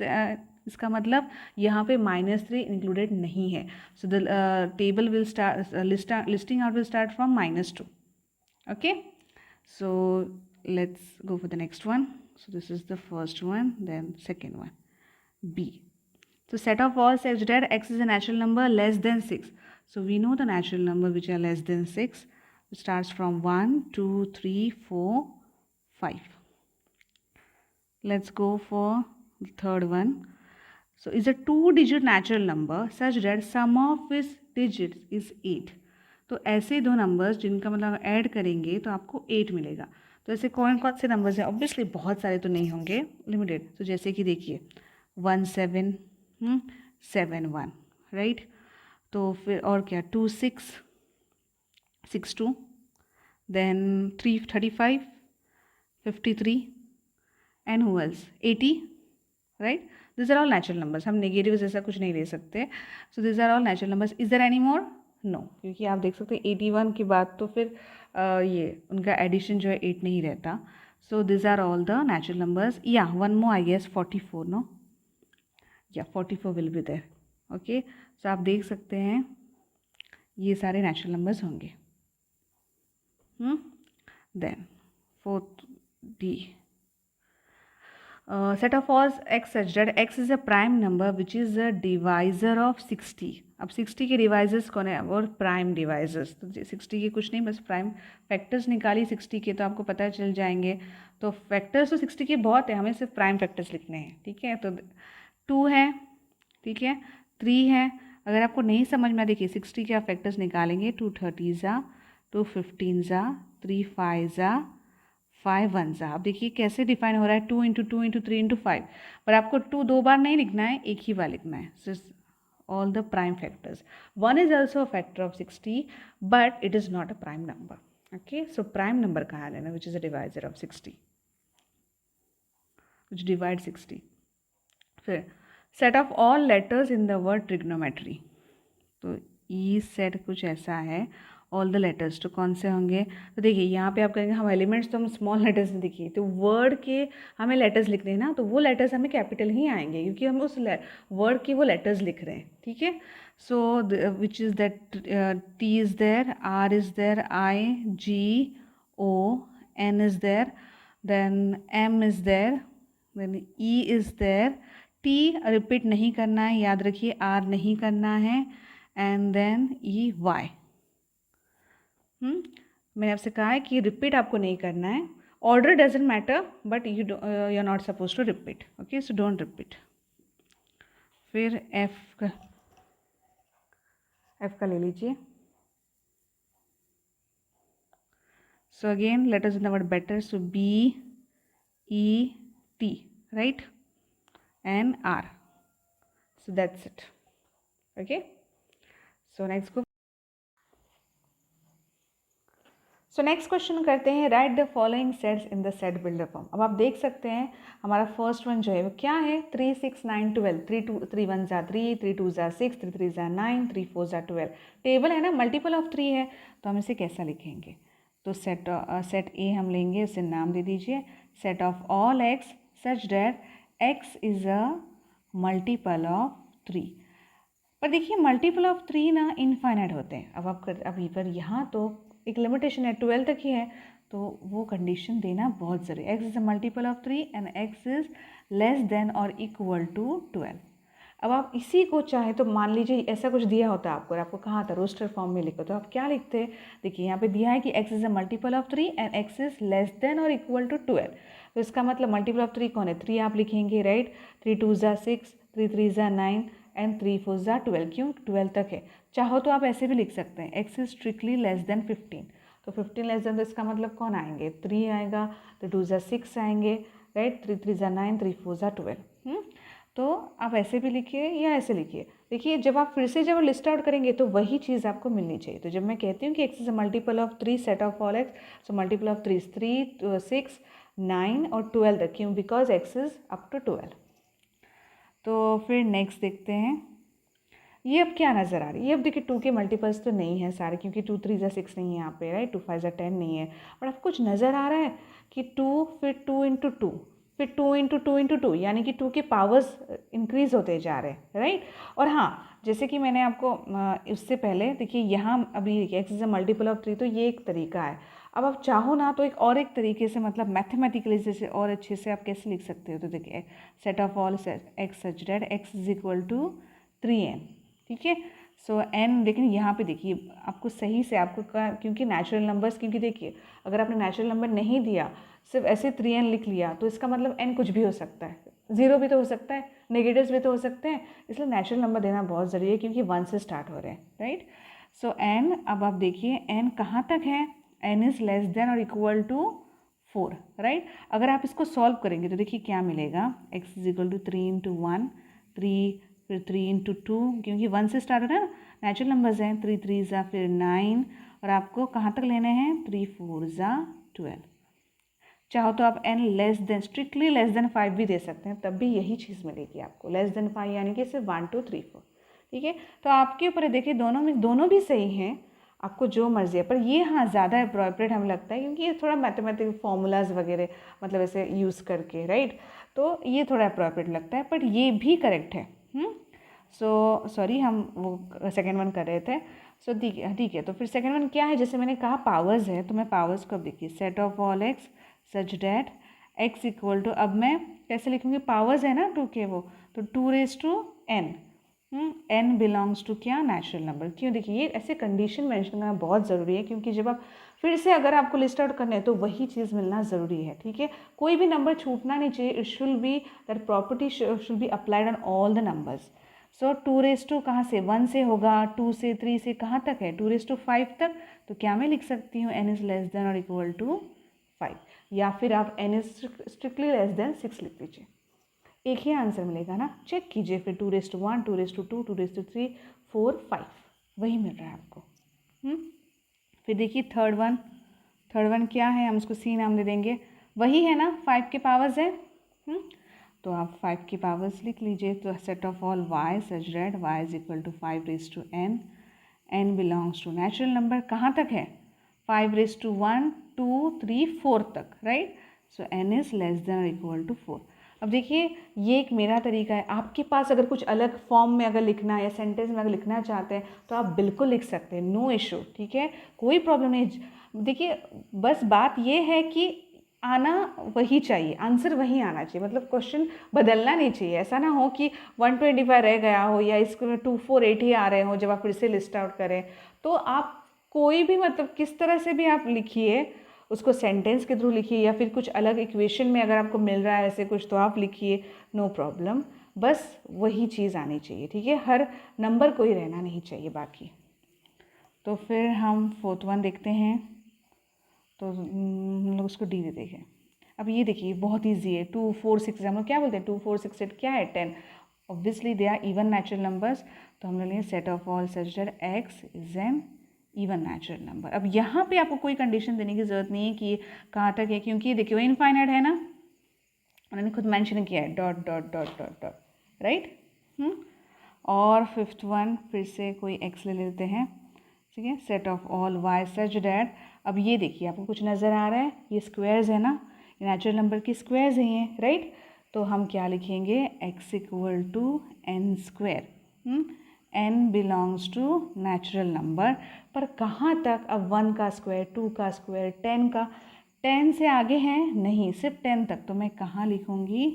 इसका मतलब यहाँ पे -3 इंक्लूडेड नहीं है. So the table will start, listing out will start from -2. Okay, so let's go for the next one. So this is the first one, then second one, B. So set of all such that x is a natural number less than 6. So we know the natural number which are less than 6. It starts from 1 2 3 4 5. Let's go for the third one. So is a 2-digit natural number such that sum of its digits is 8. तो ऐसे दो numbers जिनका मतलब add करेंगे तो आपको 8 मिलेगा. तो ऐसे कौन कौन से नंबर्स हैं. ऑब्वियसली बहुत सारे तो नहीं होंगे, लिमिटेड. तो जैसे कि देखिए 1 7 7 1, राइट. तो फिर और क्या, 2 6 6 2, then 3 35 53 and who else 80, right. This are all natural numbers. हम नेगेटिव जैसा कुछ नहीं ले सकते. So this are all natural numbers. Is there any more, no, क्योंकि आप देख सकते हैं 81 के बाद तो फिर ये उनका एडिशन जो है 8 नहीं रहता. So this are all the natural numbers. या one more I guess 44, no, या 44 will be there. Okay, so आप देख सकते हैं ये सारे नेचुरल नंबर्स होंगे. Then fourth D. Set of all x such that x is a prime number which is a divisor of 60. अब 60 के डिवाइजर्स कौन है, और प्राइम डिवाइजर्स. तो 60 के कुछ नहीं, बस प्राइम फैक्टर्स निकाली 60 के, तो आपको पता चल जाएंगे. तो फैक्टर्स तो 60 के बहुत है, हमें सिर्फ प्राइम फैक्टर्स लिखने हैं, ठीक है. तो 2 है, ठीक है, 3 है. अगर आपको नहीं समझ में, देखिए 60 के आप फैक्टर्स निकालेंगे. 2 30 ज़ा, 2 15 ज़ा, 3 5 ज़ा, 5 1 ज़ा. अब देखिए कैसे डिफाइन हो रहा है, 2 इंटू 2 इंटू 3 इंटू 5. पर आपको 2 2 बार नहीं लिखना है, एक ही बार लिखना है. So all the prime factors. 1 is also a factor of 60 but it is not a prime number. Okay, so prime number कहाँ लेना, which is a divisor of 60, which divide 60. फिर set of all letters in the word trigonometry. तो ई set कुछ ऐसा है, all the letters. तो कौन से होंगे, तो देखिए यहाँ पे आप कहेंगे हम एलिमेंट्स तो हम स्मॉल लेटर्स में देखिए, तो वर्ड के हमें लेटर्स लिखने हैं ना, तो वो लेटर्स हमें कैपिटल ही आएंगे क्योंकि हम उस वर्ड के वो लेटर्स लिख रहे हैं, ठीक है. So which is that, T is there, R is there, I G O N is there, then M is there, then E is there. T repeat नहीं करना है, याद रखिए, आर नहीं करना है, एंड देन ई वाई. मैंने आपसे कहा है कि रिपीट आपको नहीं करना है. Order doesn't matter but you are not suppose to repeat. Okay, so don't repeat. फिर एफ का ले लीजिए. So again, let us know the word better. So B, E, T, right? And R. So that's it. Okay. So next go. So next question करते हैं. Right the following sets in the set builder form. अब आप देख सकते हैं हमारा first one जो है वो क्या है, 3 6 9 12. 3 1 ज़ा 3, 3 2 ज़ा 6, 3 3 ज़ा 9, 3 4 ज़ा 12. टेबल है ना, मल्टीपल ऑफ 3 है, तो हम इसे कैसा लिखेंगे? तो सेट ए हम लेंगे, उसे नाम दे दीजिए set of all x such that x is a multiple of 3. पर देखिए मल्टीपल ऑफ 3 ना इनफाइनाइट होते हैं. अब आप अभी पर यहाँ तो एक लिमिटेशन है, 12 तक ही है, तो वो कंडीशन देना बहुत ज़रूरी है. X is a multiple of 3 and x is less than और इक्वल टू 12. अब आप इसी को चाहे तो मान लीजिए ऐसा कुछ दिया होता आपको और आपको कहा था रोस्टर फॉर्म में लिखो, तो आप क्या लिखते? देखिए यहाँ पे दिया है कि x is a multiple of 3 and x is less than और इक्वल टू 12. तो इसका मतलब मल्टीपल ऑफ 3 कौन है? 3 आप लिखेंगे, राइट. 3 2 ज़ा 6, 3 3 ज़ा 9 एंड 3 4 ज़ा 12. क्यों? 12 तक है. चाहो तो आप ऐसे भी लिख सकते हैं, x is strictly less then 15. तो 15 लेस देन, तो इसका मतलब कौन आएंगे? 3 आएगा, तो 2 ज़ा 6 आएंगे, राइट. 3 3 ज़ा 9, 3 4 ज़ा 12. तो आप ऐसे भी लिखिए या ऐसे लिखिए. देखिए जब आप फिर से जब लिस्ट आउट करेंगे तो वही चीज़ आपको मिलनी चाहिए. तो जब मैं कहती हूँ कि x is a multiple of 3 set of all x, so multiple of 3 3 6 9 और 12 तक. क्यों? Because x is up to 12. तो फिर नेक्स्ट देखते हैं, ये अब क्या नज़र आ रही है? ये अब देखिए 2 के मल्टीपल्स तो नहीं है सारे, क्योंकि 2 3 ज़ा 6 नहीं है यहाँ पे, राइट. 2 5 ज़ा 10 नहीं है. और अब कुछ नज़र आ रहा है कि 2 फिर 2 इंटू 2 फिर 2 इंटू 2 इंटू 2, यानी कि 2 के पावर्स इंक्रीज होते जा रहे हैं, राइट. और हाँ, जैसे कि मैंने आपको उससे पहले देखिए यहाँ अभी x is a multiple of 3, तो ये एक तरीका है. अब आप चाहो ना तो एक तरीके से, मतलब मैथमेटिकली जैसे और अच्छे से आप कैसे लिख सकते हो? तो देखिए set of all x such that x is equal to 3n. ठीक है. सो n, लेकिन यहाँ पे देखिए आपको सही से आपको क्योंकि नेचुरल नंबर्स, क्योंकि देखिए अगर आपने नेचुरल नंबर नहीं दिया, सिर्फ ऐसे 3n लिख लिया, तो इसका मतलब n कुछ भी हो सकता है. 0 भी तो हो सकता है, नेगेटिव्स भी तो हो सकते हैं. इसलिए नेचुरल नंबर देना बहुत ज़रूरी है, क्योंकि 1 से स्टार्ट हो रहे हैं, राइट. सो n, अब आप देखिए n कहाँ तक है? n इज़ लेस देन और इक्वल टू 4, राइट. अगर आप इसको सॉल्व करेंगे तो देखिए क्या मिलेगा? x is equal to 3 into 1, 3 फिर 3 इंटू 2, क्योंकि 1 से स्टार्ट हो रहा है ना, नेचुरल नंबर्स हैं. 3 3 ज़ा फिर 9, और आपको कहाँ तक लेने हैं? 3 4 ज़ा 12. चाहो तो आप n less than, strictly less then 5 भी दे सकते हैं, तब भी यही चीज़ मिलेगी आपको. लेस देन 5 यानी कि सिर्फ 1 2 3 4. ठीक है. तो आपके ऊपर है, देखिए दोनों भी सही हैं, आपको जो मर्जी है. पर ये हाँ ज़्यादा अप्रोप्रिएट हमें लगता है, क्योंकि ये थोड़ा मैथमेटिकल फॉर्मूलाज वगैरह मतलब ऐसे यूज़ करके, राइट. तो ये थोड़ा अप्रोप्रिएट लगता है, बट ये भी करेक्ट है. सो सॉरी, हम वो सेकेंड वन कर रहे थे. सो ठीक है. तो फिर सेकेंड वन क्या है? जैसे मैंने कहा पावर्स है, तो मैं पावर्स को अब देखिए set of all x such that x equal to, अब मैं कैसे लिखूँगी? पावर्स है ना 2 के, वो तो 2 raise to n. n belongs to क्या? Natural number. क्यों? देखिए ये ऐसे कंडीशन मेंशन करना बहुत ज़रूरी है, क्योंकि जब आप फिर से अगर आपको लिस्ट आउट करना है तो वही चीज़ मिलना ज़रूरी है. ठीक है. कोई भी नंबर छूटना नहीं चाहिए. It should be that property should be applied on all the numbers. So 2 raise to कहाँ से? 1 से होगा, 2 से 3 से कहाँ तक है? 2 रेज टू 5 तक. तो क्या मैं लिख सकती हूँ? n इज़ लेस देन और इक्वल टू 5, या फिर आप n is strictly less than 6 लिख लीजिए. एक ही आंसर मिलेगा ना. चेक कीजिए फिर. 2 raise to 1, 2 raise to 2, 2 raise to 3, 4 5, वही मिल रहा है आपको. फिर देखिए थर्ड वन क्या है? हम उसको c नाम दे देंगे. वही है ना, 5 के पावर्स है. तो आप 5 की पावर्स लिख लीजिए. तो set of all y such that y is equal to 5 raise to n. n belongs to natural number. कहाँ तक है? 5 रेज टू 1 2 3 4 तक, right. So n is less than और इक्वल टू 4. अब देखिए ये एक मेरा तरीका है. आपके पास अगर कुछ अलग फॉर्म में अगर लिखना है या सेंटेंस में अगर लिखना चाहते हैं तो आप बिल्कुल लिख सकते हैं, नो इशू. ठीक है, कोई प्रॉब्लम नहीं. देखिए बस बात ये है कि आना वही चाहिए, आंसर वही आना चाहिए. मतलब क्वेश्चन बदलना नहीं चाहिए. ऐसा ना हो कि 125 रह गया हो या इसको 248 ही आ रहे हो जब आप फिर से लिस्ट आउट करें. तो आप कोई भी मतलब किस तरह से भी आप लिखिए, उसको सेंटेंस के थ्रू लिखिए या फिर कुछ अलग इक्वेशन में अगर आपको मिल रहा है ऐसे कुछ तो आप लिखिए, नो प्रॉब्लम. बस वही चीज़ आनी चाहिए, ठीक है, हर नंबर कोई रहना नहीं चाहिए बाकी। तो फिर हम 4th वन देखते हैं, तो हम लोग उसको डी दे देखें। अब ये देखिए बहुत ईजी है, 2 4 6, हम लोग क्या बोलते हैं 2 4 6 8 क्या है 10, obviously they are even natural numbers. तो हम लोग लेंगे set of all such that x is an even natural number. अब यहाँ पे आपको कोई कंडीशन देने की ज़रूरत नहीं है कि कहाँ तक है, क्योंकि देखिए वो इनफाइनाइट है ना, उन्होंने खुद मेंशन किया है dot dot dot dot dot, right. और 5th वन फिर से कोई एक्स ले लेते हैं, ठीक है, set of all y such that. अब ये देखिए आपको कुछ नज़र आ रहा है, ये स्क्वायर्स है ना, नेचुरल नंबर की स्क्वायर्स ही हैं, राइट। तो हम क्या लिखेंगे, x equal to n square, n belongs to natural number. पर कहाँ तक, अब 1 का स्क्वायर, 2 का स्क्वायर, 10 का, 10 से आगे हैं नहीं, सिर्फ 10 तक। तो मैं कहाँ लिखूँगी,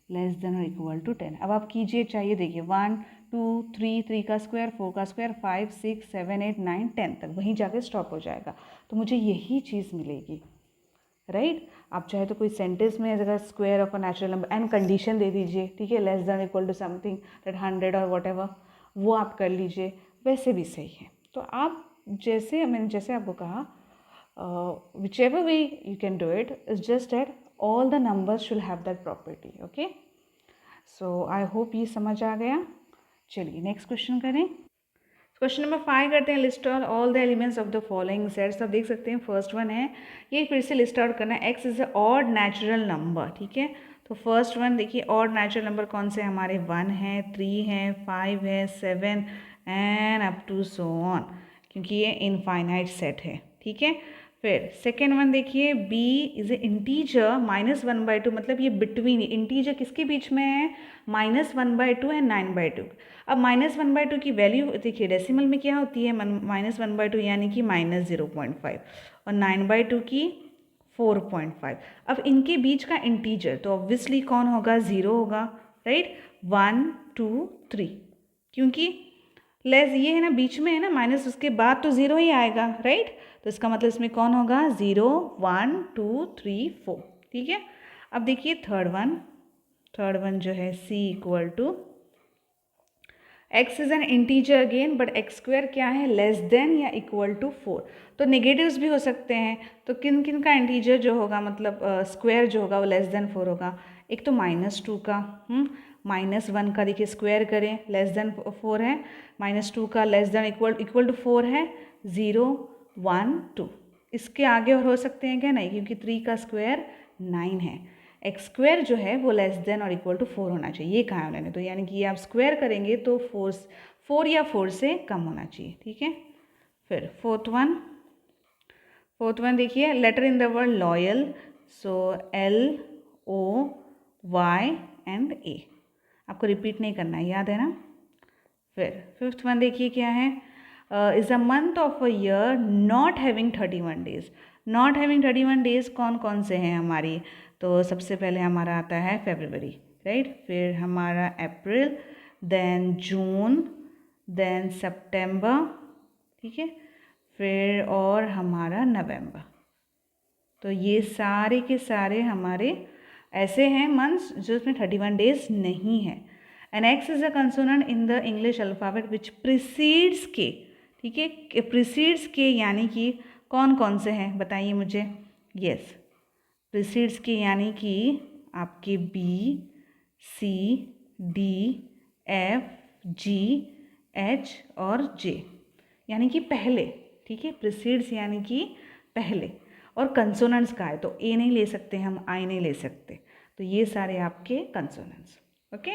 लेस देन और इक्वल टू 10। अब आप कीजिए, चाहिए देखिए 1 2 3, 3 का स्क्वायर, 4 का स्क्वायर, 5 6 7 8 9 10 तक, वहीं जाके स्टॉप हो जाएगा। तो मुझे यही चीज़ मिलेगी, राइट। आप चाहे तो कोई सेंटेंस में अगर square of a natural number and condition दे दीजिए, ठीक है, less than equal to something that 100 और वट एवर, वो आप कर लीजिए, वैसे भी सही है। तो आप जैसे मैंने जैसे आपको कहा, whichever way you can do it, is just that all the numbers should have that property, okay. So I hope ये समझ आ गया। चलिए नेक्स्ट क्वेश्चन करें। क्वेश्चन नंबर 5 करते हैं, list all the elements of the following sets. आप देख सकते हैं फर्स्ट वन है, ये फिर से लिस्ट आउट करना है, x is a odd natural number, ठीक है। तो फर्स्ट वन देखिए, ऑड नेचुरल नंबर कौन से हमारे, 1 है, 3 है, 5 है, 7 and up to so on, क्योंकि ये इनफाइनाइट सेट है, ठीक है। फिर सेकेंड वन देखिए, b इज ए इंटीजर -1/2, मतलब ये बिटवीन, इंटीजर किसके बीच में है, -1/2 एंड 9/2। अब -1/2 की वैल्यू देखिए डेसिमल में क्या होती है, -1/2 यानी कि -0.5, और 9/2 की 4.5। अब इनके बीच का इंटीजर तो ऑब्वियसली कौन होगा, 0 होगा, राइट, 1 2 3, क्योंकि लेस ये है ना, बीच में है ना, माइनस उसके बाद तो 0 ही आएगा, राइट। तो इसका मतलब इसमें कौन होगा, 0 1 2 3 4, ठीक है। अब देखिए थर्ड वन जो है, c equal to, x is an integer again, but x square क्या है, लेस देन या इक्वल टू 4। तो नेगेटिव्स भी हो सकते हैं, तो किन किन का इंटीजर जो होगा, मतलब स्क्वायर जो होगा वो लेस देन 4 होगा। एक तो -2 का, -1 का देखिए स्क्वायर करें, लेस देन 4 है, -2 का लेस देन इक्वल टू 4 है, 0 1 2। इसके आगे और हो सकते हैं क्या, नहीं, क्योंकि 3 का स्क्वायर 9 है। एक्स स्क्वायर जो है वो लेस देन और इक्वल टू 4 होना चाहिए, ये कहा है उन्होंने। तो यानी कि ये आप स्क्वायर करेंगे तो 4 या 4 से कम होना चाहिए, ठीक है। फिर फोर्थ वन देखिए, letter in the word loyal, so LOY and A, आपको रिपीट नहीं करना है, याद है ना। फिर फिफ्थ वन देखिए क्या है, is a month of a year not having 31 days. Not having 31 days कौन कौन से हैं हमारी, तो सबसे पहले हमारा आता है फरवरी, राइट, फिर हमारा अप्रैल, देन जून, देन सितंबर, ठीक है, फिर और हमारा नवंबर। तो ये सारे के सारे हमारे ऐसे हैं मंथ्स जिसमें 31 डेज नहीं है। And x is a consonant in the English alphabet which precedes के, ठीक है, प्रीसीड्स के यानी कि कौन कौन से हैं बताइए मुझे। यस, प्रीसीड्स के यानी कि आपके B C D F G H और J, यानी कि पहले, ठीक है, प्रीसीड्स यानी कि पहले, और कंसोनेंट्स का है तो ए नहीं ले सकते हम, आई नहीं ले सकते, तो ये सारे आपके consonants, okay.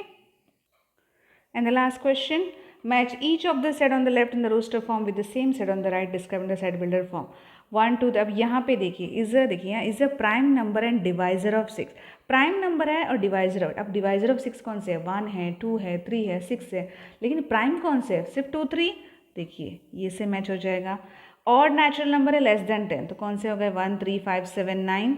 And the last question, match each of the set on the left in the roster form with the same set on the right, describe the set builder form 1 2। अब यहाँ पे देखिए is a prime number and divisor of 6। Prime number है और divisor of, अब divisor of 6 कौन से है, 1 है, 2 है, 3 है, 6 है, लेकिन प्राइम कौन से है, सिर्फ 2 3, देखिए ये से मैच हो जाएगा। ऑड नेचुरल नंबर है लेस देन 10, तो कौन से हो गए, 1 3 5 7 9,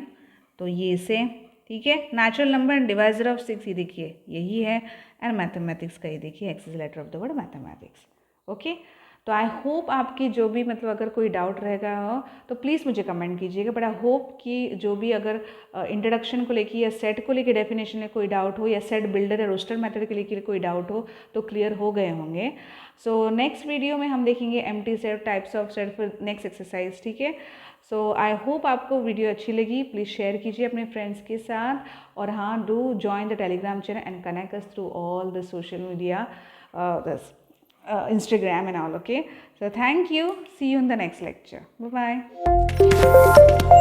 तो ये से, ठीक है। Natural number and divisor of 6 ये देखिए यही है, एंड मैथमेटिक्स का ये देखिए x is letter of the word mathematics, okay. तो आई होप आपकी जो भी मतलब अगर कोई डाउट रह गया हो तो प्लीज़ मुझे कमेंट कीजिएगा, बट आई होप कि जो भी अगर इंट्रोडक्शन को लेके या सेट को लेके डेफिनेशन में कोई डाउट हो या सेट बिल्डर या रोस्टर मेथड के लेके कोई डाउट हो तो क्लियर हो गए होंगे। सो नेक्स्ट वीडियो में हम देखेंगे empty set, types of set फिर नेक्स्ट एक्सरसाइज, ठीक है। सो आई होप आपको वीडियो अच्छी लगी, प्लीज़ शेयर कीजिए अपने फ्रेंड्स के साथ, और हाँ, do join the Telegram channel and connect us through all the social media, Instagram and all, okay. So thank you, see you in the next lecture, bye bye.